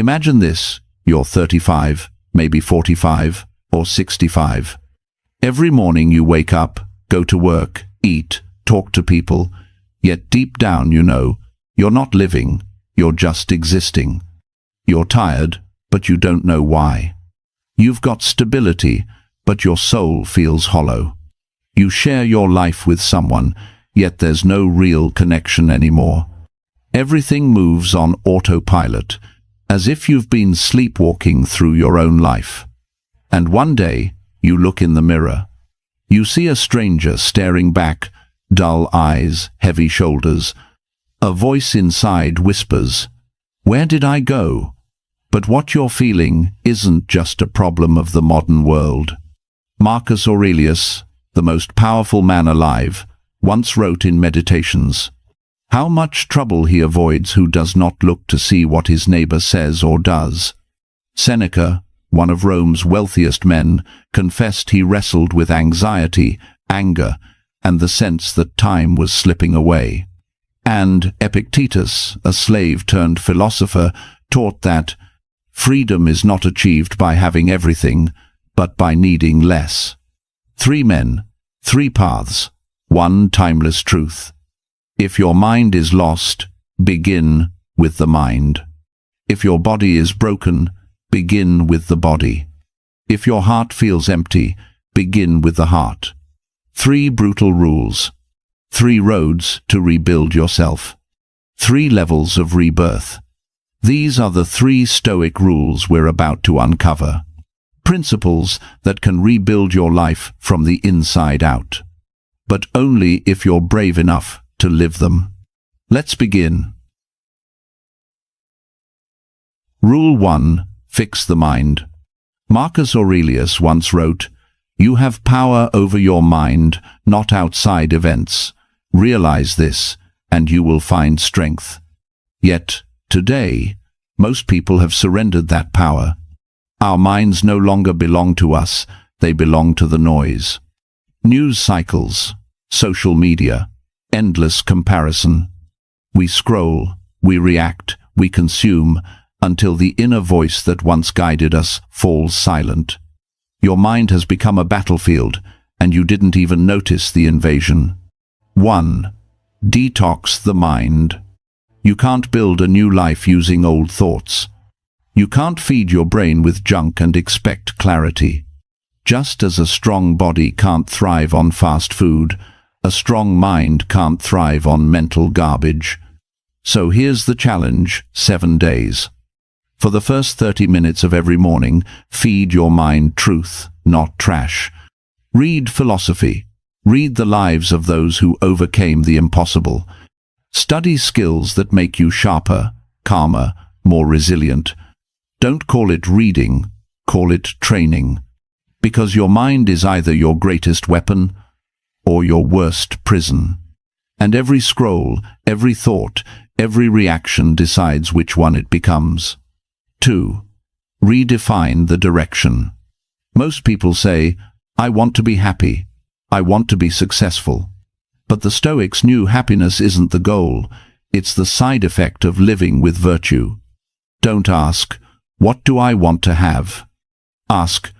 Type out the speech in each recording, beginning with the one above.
Imagine this, you're 35, maybe 45, or 65. Every morning you wake up, go to work, eat, talk to people, yet deep down you know, you're not living, you're just existing. You're tired, but you don't know why. You've got stability, but your soul feels hollow. You share your life with someone, yet there's no real connection anymore. Everything moves on autopilot, as if you've been sleepwalking through your own life. And one day, you look in the mirror. You see a stranger staring back, dull eyes, heavy shoulders. A voice inside whispers, "Where did I go?" But what you're feeling isn't just a problem of the modern world. Marcus Aurelius, the most powerful man alive, once wrote in Meditations, how much trouble he avoids who does not look to see what his neighbor says or does. Seneca, one of Rome's wealthiest men, confessed he wrestled with anxiety, anger, and the sense that time was slipping away. And Epictetus, a slave-turned-philosopher, taught that freedom is not achieved by having everything, but by needing less. 3 men, 3 paths, 1 timeless truth. If your mind is lost, begin with the mind. If your body is broken, begin with the body. If your heart feels empty, begin with the heart. 3 brutal rules. 3 roads to rebuild yourself. 3 levels of rebirth. These are the 3 Stoic rules we're about to uncover. Principles that can rebuild your life from the inside out. But only if you're brave enough to live them. Let's begin. Rule 1. Fix the mind. Marcus Aurelius once wrote, "You have power over your mind, not outside events. Realize this, and you will find strength." Yet, today, most people have surrendered that power. Our minds no longer belong to us, they belong to the noise. News cycles, social media, endless comparison. We scroll, we react, we consume, until the inner voice that once guided us falls silent. Your mind has become a battlefield, and you didn't even notice the invasion. 1. Detox the mind. You can't build a new life using old thoughts. You can't feed your brain with junk and expect clarity. Just as a strong body can't thrive on fast food, a strong mind can't thrive on mental garbage. So here's the challenge: 7 days. For the first 30 minutes of every morning, feed your mind truth, not trash. Read philosophy. Read the lives of those who overcame the impossible. Study skills that make you sharper, calmer, more resilient. Don't call it reading, call it training. Because your mind is either your greatest weapon or your worst prison. And every scroll, every thought, every reaction decides which one it becomes. 2. Redefine the direction. Most people say, "I want to be happy. I want to be successful." But the Stoics knew happiness isn't the goal. It's the side effect of living with virtue. Don't ask, "What do I want to have?" Ask,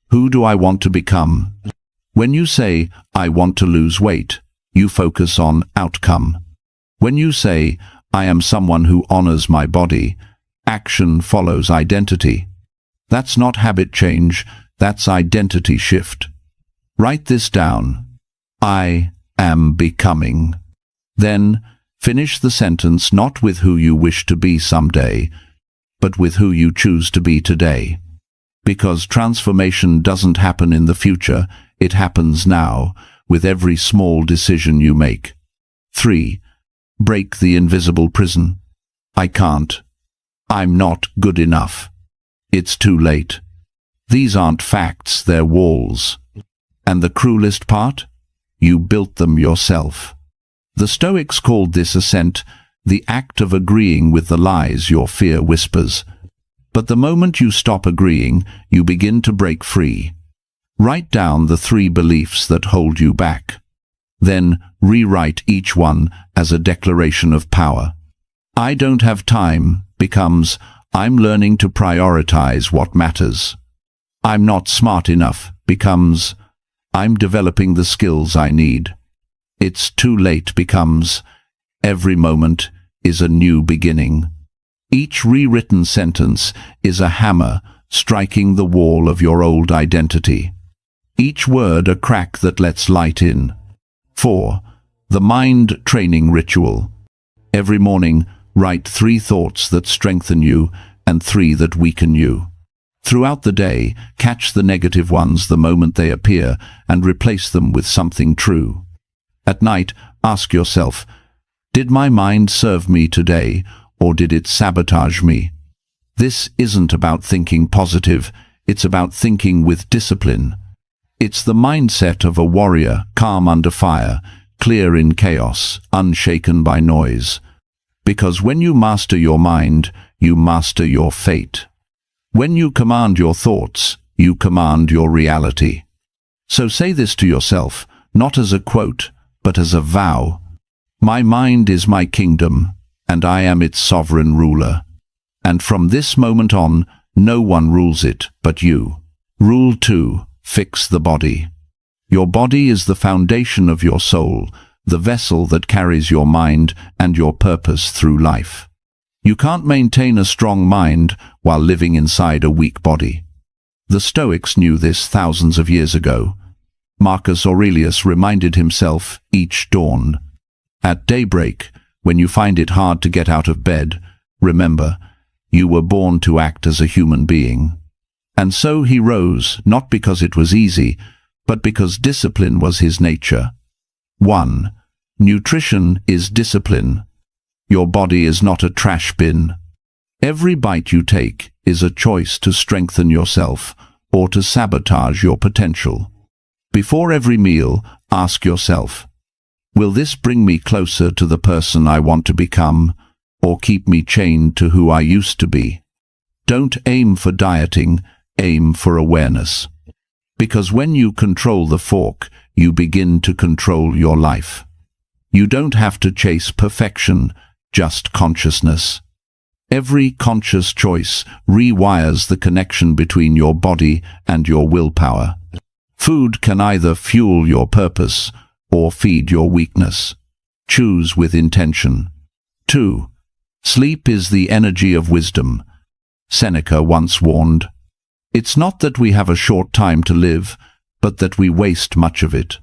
"Who do I want to become?" When you say, "I want to lose weight," you focus on outcome. When you say, "I am someone who honors my body," action follows identity. That's not habit change, that's identity shift. Write this down. I am becoming. Then, finish the sentence not with who you wish to be someday, but with who you choose to be today. Because transformation doesn't happen in the future, it happens now, with every small decision you make. 3. Break the invisible prison. I can't. I'm not good enough. It's too late. These aren't facts, they're walls. And the cruelest part? You built them yourself. The Stoics called this ascent the act of agreeing with the lies your fear whispers. But the moment you stop agreeing, you begin to break free. Write down the 3 beliefs that hold you back. Then rewrite each one as a declaration of power. I don't have time becomes I'm learning to prioritize what matters. I'm not smart enough becomes, I'm developing the skills I need. It's too late becomes, every moment is a new beginning. Each rewritten sentence is a hammer striking the wall of your old identity. Each word a crack that lets light in. 4. The mind training ritual. Every morning, write 3 thoughts that strengthen you and 3 that weaken you. Throughout the day, catch the negative ones the moment they appear and replace them with something true. At night, ask yourself, did my mind serve me today, or did it sabotage me? This isn't about thinking positive, it's about thinking with discipline. It's the mindset of a warrior, calm under fire, clear in chaos, unshaken by noise. Because when you master your mind, you master your fate. When you command your thoughts, you command your reality. So say this to yourself, not as a quote, but as a vow. My mind is my kingdom, and I am its sovereign ruler. And from this moment on, no one rules it but you. Rule 2. Fix the body. Your body is the foundation of your soul, the vessel that carries your mind and your purpose through life. You can't maintain a strong mind while living inside a weak body. The Stoics knew this thousands of years ago. Marcus Aurelius reminded himself each dawn. At daybreak, when you find it hard to get out of bed, remember, you were born to act as a human being. And so he rose, not because it was easy, but because discipline was his nature. 1. Nutrition is discipline. Your body is not a trash bin. Every bite you take is a choice to strengthen yourself or to sabotage your potential. Before every meal, ask yourself, will this bring me closer to the person I want to become, or keep me chained to who I used to be? Don't aim for dieting, aim for awareness. Because when you control the fork, you begin to control your life. You don't have to chase perfection, just consciousness. Every conscious choice rewires the connection between your body and your willpower. Food can either fuel your purpose or feed your weakness. Choose with intention. 2. Sleep is the energy of wisdom. Seneca once warned, it's not that we have a short time to live, but that we waste much of it.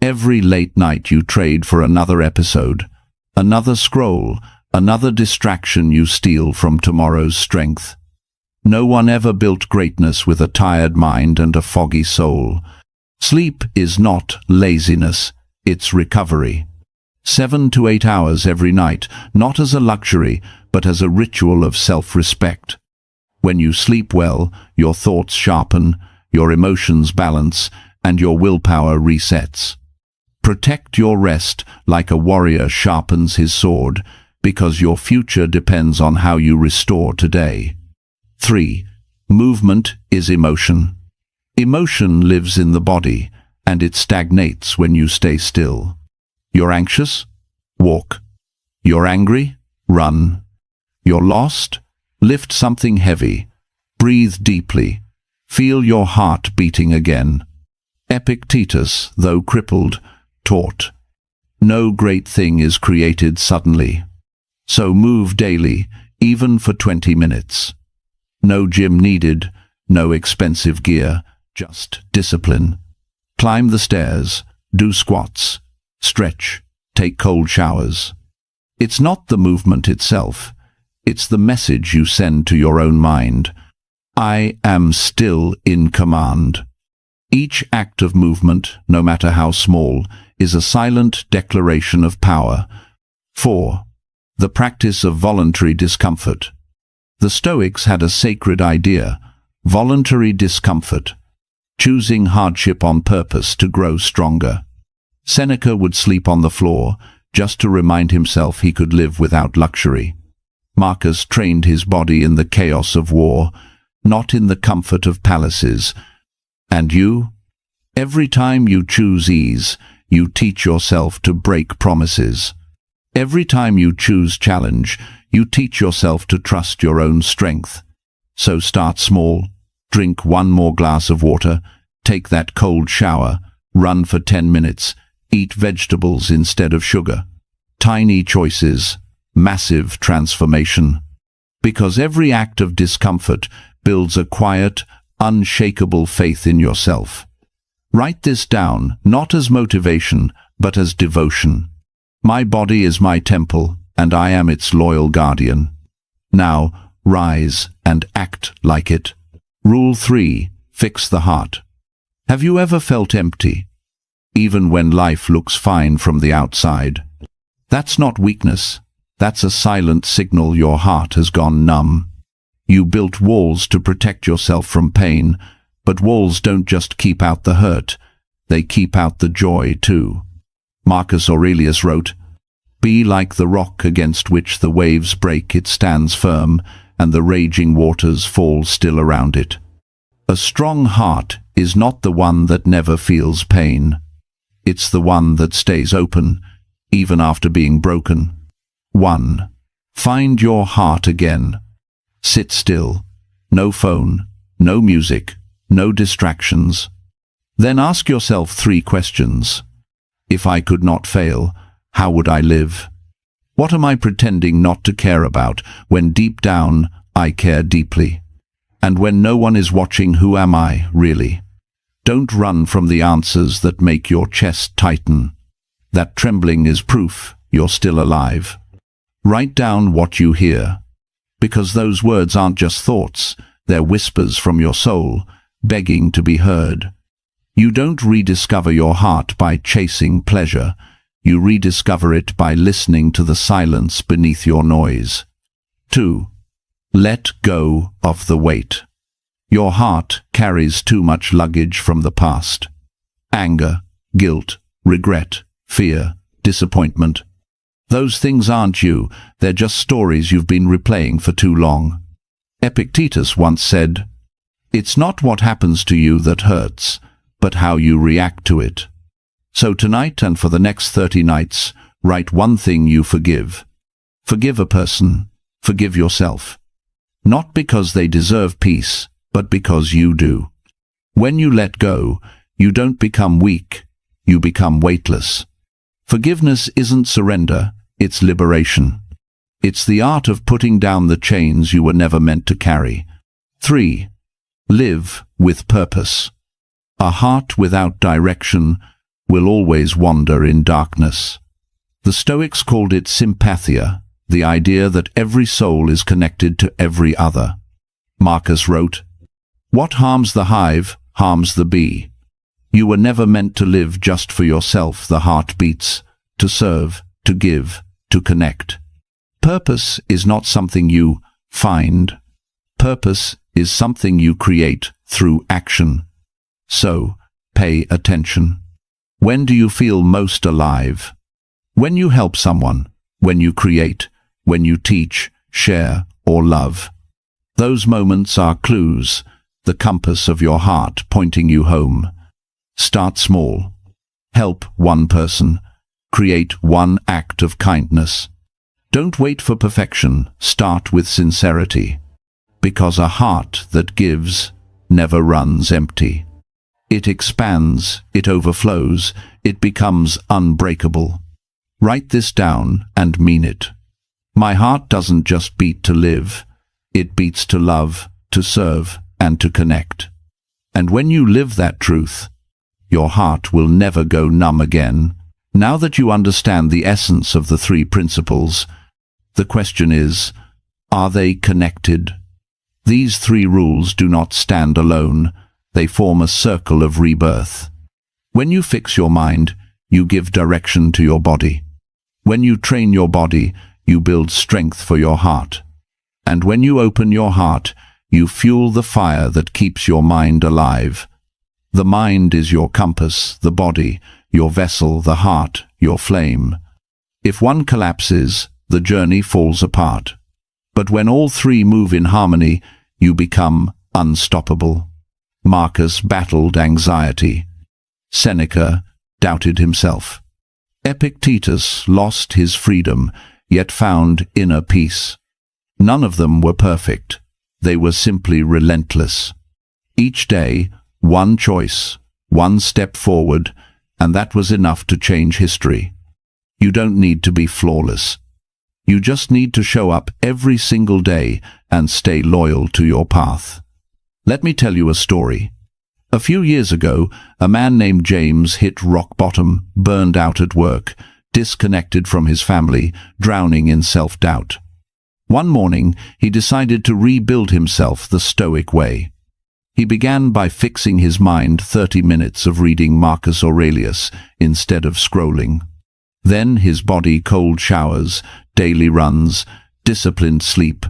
Every late night you trade for another episode, another scroll, another distraction you steal from tomorrow's strength. No one ever built greatness with a tired mind and a foggy soul. Sleep is not laziness, it's recovery. 7 to 8 hours every night, not as a luxury, but as a ritual of self-respect. When you sleep well, your thoughts sharpen, your emotions balance, and your willpower resets. Protect your rest like a warrior sharpens his sword, because your future depends on how you restore today. 3. Movement is emotion. Emotion lives in the body, and it stagnates when you stay still. You're anxious? Walk. You're angry? Run. You're lost? Lift something heavy. Breathe deeply. Feel your heart beating again. Epictetus, though crippled, taught, no great thing is created suddenly. So move daily, even for 20 minutes. No gym needed, no expensive gear, just discipline. Climb the stairs, do squats, stretch, take cold showers. It's not the movement itself, it's the message you send to your own mind. I am still in command. Each act of movement, no matter how small, is a silent declaration of power. 4. The practice of voluntary discomfort. The Stoics had a sacred idea, voluntary discomfort, choosing hardship on purpose to grow stronger. Seneca would sleep on the floor, just to remind himself he could live without luxury. Marcus trained his body in the chaos of war, not in the comfort of palaces. And you? Every time you choose ease, you teach yourself to break promises. Every time you choose challenge, you teach yourself to trust your own strength. So start small, drink one more glass of water, take that cold shower, run for 10 minutes, eat vegetables instead of sugar. Tiny choices, massive transformation. Because every act of discomfort builds a quiet, unshakable faith in yourself. Write this down, not as motivation, but as devotion. My body is my temple, and I am its loyal guardian. Now, rise and act like it. Rule 3. Fix the heart. Have you ever felt empty, even when life looks fine from the outside? That's not weakness. That's a silent signal your heart has gone numb. You built walls to protect yourself from pain, but walls don't just keep out the hurt, they keep out the joy too. Marcus Aurelius wrote, "Be like the rock against which the waves break, it stands firm, and the raging waters fall still around it." A strong heart is not the one that never feels pain. It's the one that stays open, even after being broken. 1. Find your heart again. Sit still. No phone, no music, no distractions. Then ask yourself 3 questions. If I could not fail, how would I live? What am I pretending not to care about when deep down I care deeply? And when no one is watching, who am I, really? Don't run from the answers that make your chest tighten. That trembling is proof you're still alive. Write down what you hear, because those words aren't just thoughts, they're whispers from your soul, begging to be heard. You don't rediscover your heart by chasing pleasure, you rediscover it by listening to the silence beneath your noise. 2. Let go of the weight. Your heart carries too much luggage from the past. Anger, guilt, regret, fear, disappointment. Those things aren't you, they're just stories you've been replaying for too long. Epictetus once said, "It's not what happens to you that hurts, but how you react to it." So tonight and for the next 30 nights, write one thing you forgive. Forgive a person, forgive yourself. Not because they deserve peace, but because you do. When you let go, you don't become weak, you become weightless. Forgiveness isn't surrender, it's liberation. It's the art of putting down the chains you were never meant to carry. 3. Live with purpose. A heart without direction will always wander in darkness. The Stoics called it sympathia, the idea that every soul is connected to every other. Marcus wrote, "What harms the hive harms the bee." You were never meant to live just for yourself. The heart beats to serve, to give, to connect. Purpose is not something you find. Purpose is something you create through action. So, pay attention. When do you feel most alive? When you help someone, when you create, when you teach, share, or love. Those moments are clues, the compass of your heart pointing you home. Start small. Help one person. Create one act of kindness. Don't wait for perfection. Start with sincerity. Because a heart that gives never runs empty. It expands, it overflows, it becomes unbreakable. Write this down and mean it. My heart doesn't just beat to live. It beats to love, to serve, and to connect. And when you live that truth, your heart will never go numb again. Now that you understand the essence of the 3 principles, the question is, are they connected? These 3 rules do not stand alone. They form a circle of rebirth. When you fix your mind, you give direction to your body. When you train your body, you build strength for your heart. And when you open your heart, you fuel the fire that keeps your mind alive. The mind is your compass, the body, your vessel, the heart, your flame. If one collapses, the journey falls apart. But when all 3 move in harmony, you become unstoppable. Marcus battled anxiety. Seneca doubted himself. Epictetus lost his freedom, yet found inner peace. None of them were perfect. They were simply relentless. Each day, one choice, one step forward, and that was enough to change history. You don't need to be flawless. You just need to show up every single day and stay loyal to your path. Let me tell you a story. A few years ago, a man named James hit rock bottom, burned out at work, disconnected from his family, drowning in self-doubt. One morning, he decided to rebuild himself the Stoic way. He began by fixing his mind 30 minutes of reading Marcus Aurelius instead of scrolling. Then his body cold showers, daily runs, disciplined sleep.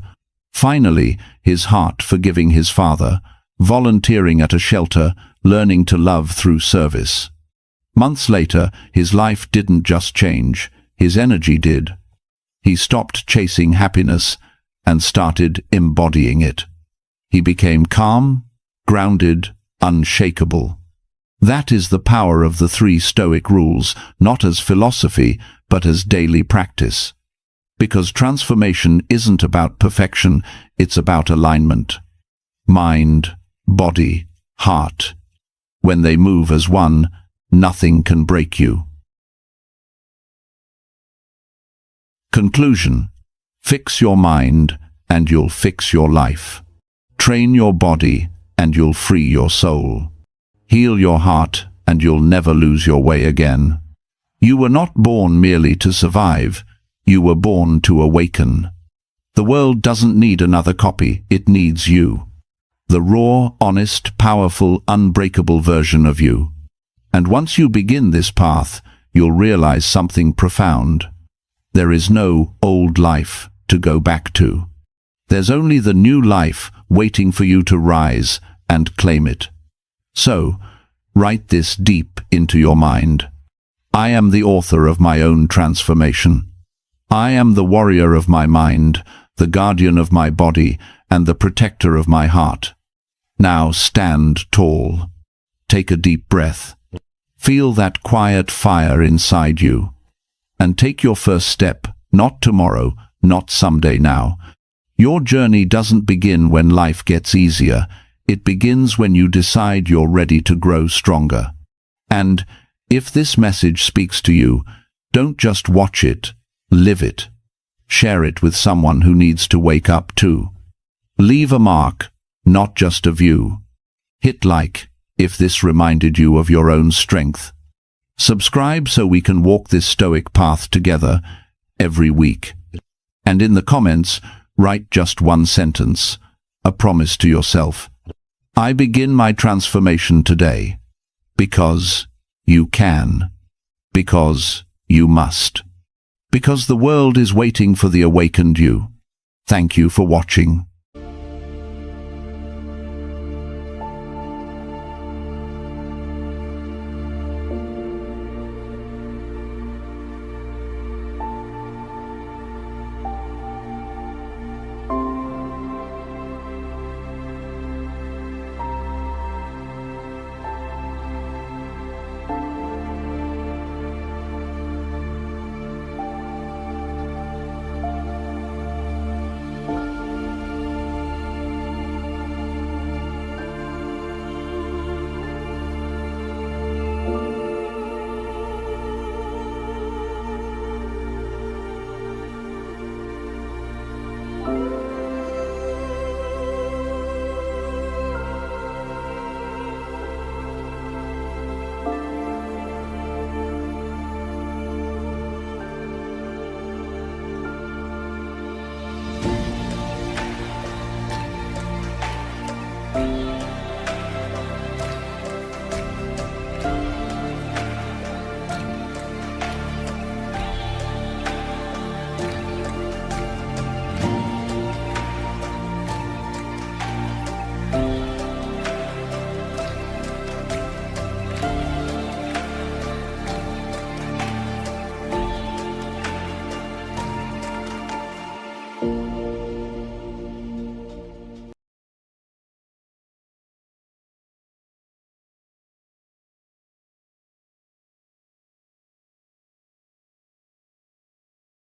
Finally, his heart forgiving his father, volunteering at a shelter, learning to love through service. Months later, his life didn't just change, his energy did. He stopped chasing happiness and started embodying it. He became calm, grounded, unshakable. That is the power of the 3 Stoic rules, not as philosophy, but as daily practice. Because transformation isn't about perfection, it's about alignment. Mind, body, heart. When they move as one, nothing can break you. Conclusion. Fix your mind, and you'll fix your life. Train your body, and you'll free your soul. Heal your heart, and you'll never lose your way again. You were not born merely to survive. You were born to awaken. The world doesn't need another copy, it needs you. The raw, honest, powerful, unbreakable version of you. And once you begin this path, you'll realize something profound. There is no old life to go back to. There's only the new life waiting for you to rise and claim it. So, write this deep into your mind. I am the author of my own transformation. I am the warrior of my mind, the guardian of my body, and the protector of my heart. Now stand tall. Take a deep breath. Feel that quiet fire inside you. And take your first step, not tomorrow, not someday now. Your journey doesn't begin when life gets easier. It begins when you decide you're ready to grow stronger. And if this message speaks to you, don't just watch it, live it. Share it with someone who needs to wake up too. Leave a mark, not just a view. Hit like if this reminded you of your own strength. Subscribe so we can walk this Stoic path together every week. And in the comments, write just one sentence, a promise to yourself. I begin my transformation today. Because you can. Because you must. Because the world is waiting for the awakened you. Thank you for watching.